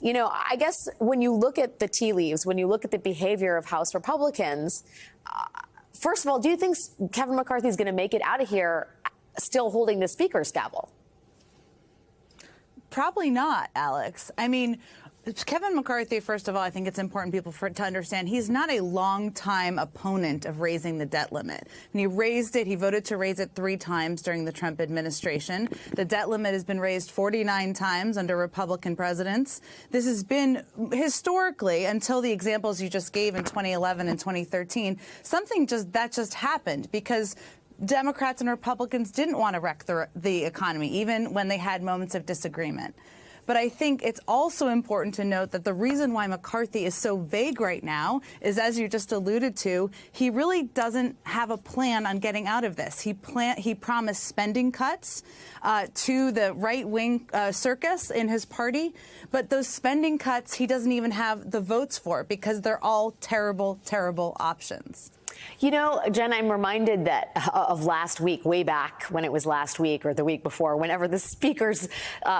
You know, I guess when you look at the tea leaves, when you look at the behavior of House Republicans, first of all, do you think Kevin McCarthy is going to make it out of here still holding the speaker's gavel? Probably not, Alex. I mean, Kevin McCarthy, first of all, I think it's important to understand he's not a long-time opponent of raising the debt limit. When he raised it, he voted to raise it 3 times during the Trump administration. The debt limit has been raised 49 times under Republican presidents. This has been historically, until the examples you just gave in 2011 and 2013, something that just happened because Democrats and Republicans didn't want to wreck the economy, even when they had moments of disagreement. But I think it's also important to note that the reason why McCarthy is so vague right now is, as you just alluded to, he really doesn't have a plan on getting out of this. He promised spending cuts to the right-wing circus in his party, but those spending cuts he doesn't even have the votes for because they're all terrible, terrible options. You know, Jen, I'm reminded of last week, way back when it was last week or the week before, whenever the speaker's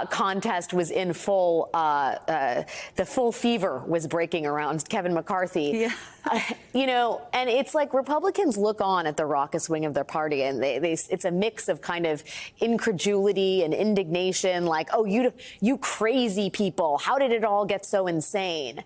contest was in full, the full fever was breaking around Kevin McCarthy. Yeah. You know, and it's like Republicans look on at the raucous wing of their party, and it's a mix of kind of incredulity and indignation, like, oh, you crazy people, how did it all get so insane?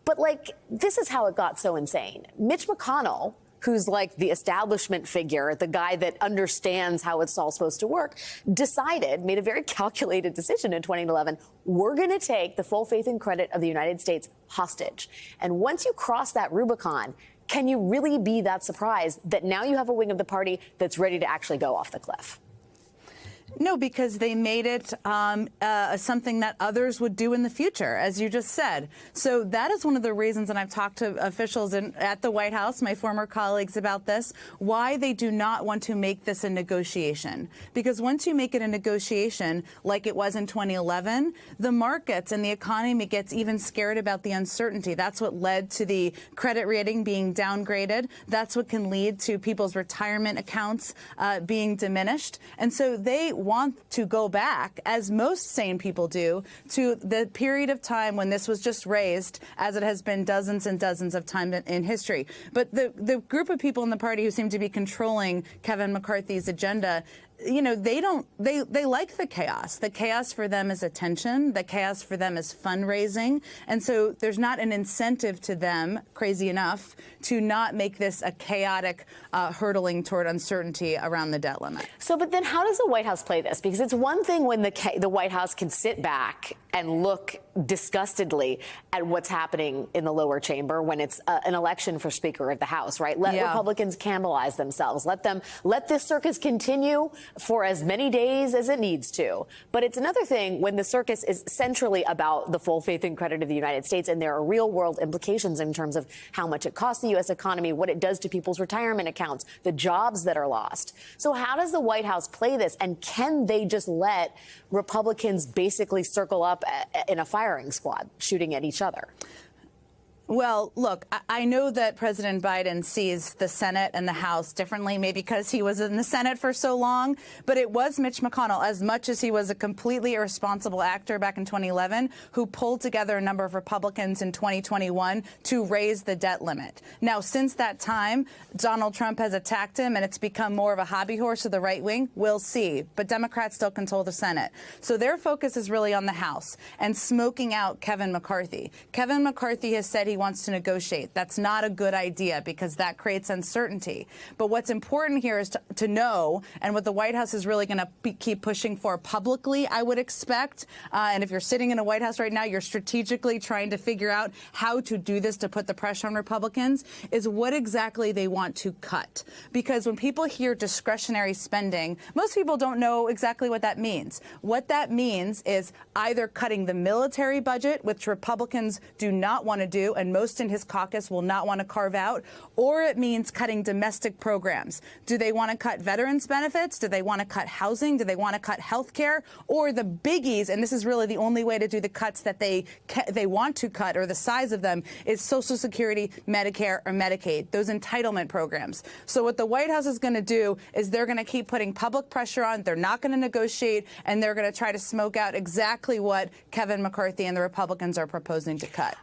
But, like, this is how it got so insane. Mitch McConnell, who's like the establishment figure, the guy that understands how it's all supposed to work, made a very calculated decision in 2011. We're going to take the full faith and credit of the United States hostage. And once you cross that Rubicon, can you really be that surprised that now you have a wing of the party that's ready to actually go off the cliff? No, because they made it something that others would do in the future, as you just said. So that is one of the reasons, and I've talked to officials at the White House, my former colleagues, about this, why they do not want to make this a negotiation. Because once you make it a negotiation, like it was in 2011, the markets and the economy gets even scared about the uncertainty. That's what led to the credit rating being downgraded. That's what can lead to people's retirement accounts being diminished. And so they want to go back, as most sane people do, to the period of time when this was just raised, as it has been dozens and dozens of times in history. But the group of people in the party who seem to be controlling Kevin McCarthy's agenda, you know, they like the chaos. The chaos for them is attention. The chaos for them is fundraising. And so there's not an incentive to them, crazy enough, to not make this a chaotic hurtling toward uncertainty around the debt limit. So, but then how does the White House play this? Because it's one thing when the White House can sit back and look disgustedly at what's happening in the lower chamber when it's an election for Speaker of the House, right? Let Republicans cannibalize themselves. Let this circus continue for as many days as it needs to. But it's another thing when the circus is centrally about the full faith and credit of the United States, and there are real world implications in terms of how much it costs the U.S. economy, what it does to people's retirement accounts, the jobs that are lost. So how does the White House play this? And can they just let Republicans basically circle up in a firing squad shooting at each other? Well, look, I know that President Biden sees the Senate and the House differently, maybe because he was in the Senate for so long. But it was Mitch McConnell, as much as he was a completely irresponsible actor back in 2011, who pulled together a number of Republicans in 2021 to raise the debt limit. Now, since that time, Donald Trump has attacked him, and it's become more of a hobby horse of the right wing. We'll see. But Democrats still control the Senate. So their focus is really on the House and smoking out Kevin McCarthy. Kevin McCarthy has said he wants to negotiate. That's not a good idea because that creates uncertainty. But what's important here is to know, and what the White House is really going to keep pushing for publicly, I would expect. And if you're sitting in a White House right now, you're strategically trying to figure out how to do this to put the pressure on Republicans, is what exactly they want to cut. Because when people hear discretionary spending, most people don't know exactly what that means. What that means is either cutting the military budget, which Republicans do not want to do, and most in his caucus will not want to carve out, or it means cutting domestic programs. Do they want to cut veterans benefits? Do they want to cut housing? Do they want to cut health care? Or the biggies, and this is really the only way to do the cuts that they want to cut, or the size of them, is Social Security, Medicare, or Medicaid, those entitlement programs. So what the White House is going to do is they're going to keep putting public pressure on. They're not going to negotiate, and they're going to try to smoke out exactly what Kevin McCarthy and the Republicans are proposing to cut.